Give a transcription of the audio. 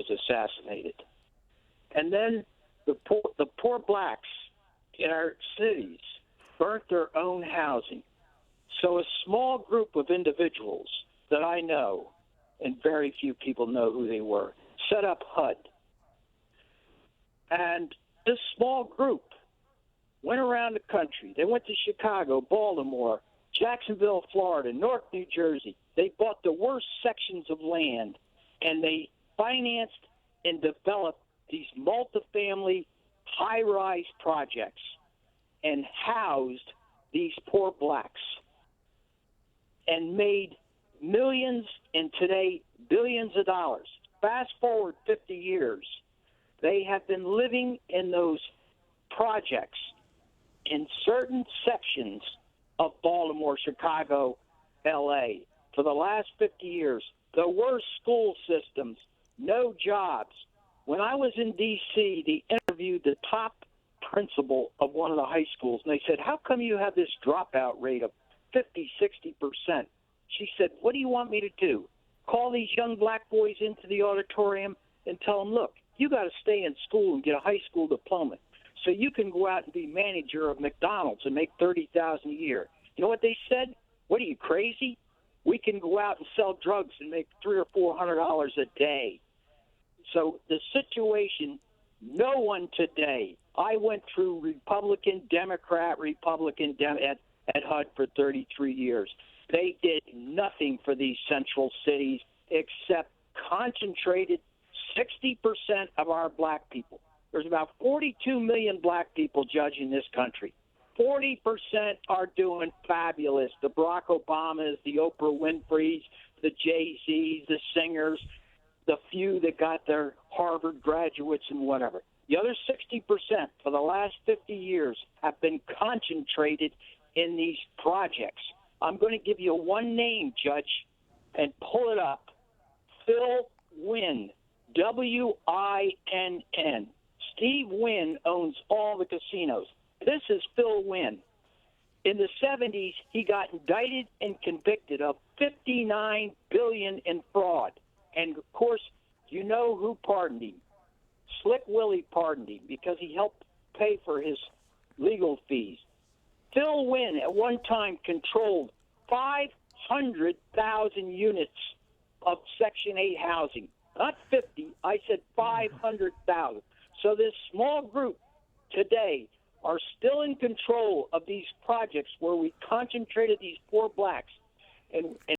was assassinated. And then the poor blacks in our cities burnt their own housing. So a small group of individuals that I know, and very few people know who they were, set up HUD. And this small group went around the country. They went to Chicago, Baltimore, Jacksonville, Florida, Newark, New Jersey. They bought the worst sections of land, and they financed and developed these multifamily high-rise projects and housed these poor blacks and made millions and today billions of dollars. Fast forward 50 years, they have been living in those projects in certain sections of Baltimore, Chicago, L.A. for the last 50 years. The worst school systems, no jobs. When I was in D.C., they interviewed the top principal of one of the high schools, and they said, how come you have this dropout rate of 50, 60%? She said, what do you want me to do? Call these young black boys into the auditorium and tell them, look, you got to stay in school and get a high school diploma so you can go out and be manager of McDonald's and make $30,000 a year. You know what they said? What are you, crazy? We can go out and sell drugs and make $300 or $400 a day. So the situation, no one today. I went through Republican, Democrat, at HUD for 33 years. They did nothing for these central cities except concentrated 60% of our black people. There's about 42 million black people judging this country. 40% are doing fabulous. The Barack Obamas, the Oprah Winfreys, the Jay-Z's, the singers, the few that got their Harvard graduates and whatever. The other 60% for the last 50 years have been concentrated in these projects. I'm going to give you one name, Judge, and pull it up. Phil Wynn, W-I-N-N. Steve Wynn owns all the casinos. This is Phil Wynn. In the 70s, he got indicted and convicted of $59 billion in fraud. And, of course, you know who pardoned him. Slick Willie pardoned him because he helped pay for his legal fees. Phil Wynn at one time controlled 500,000 units of Section 8 housing. Not 50, I said 500,000. So this small group today are still in control of these projects where we concentrated these poor blacks. And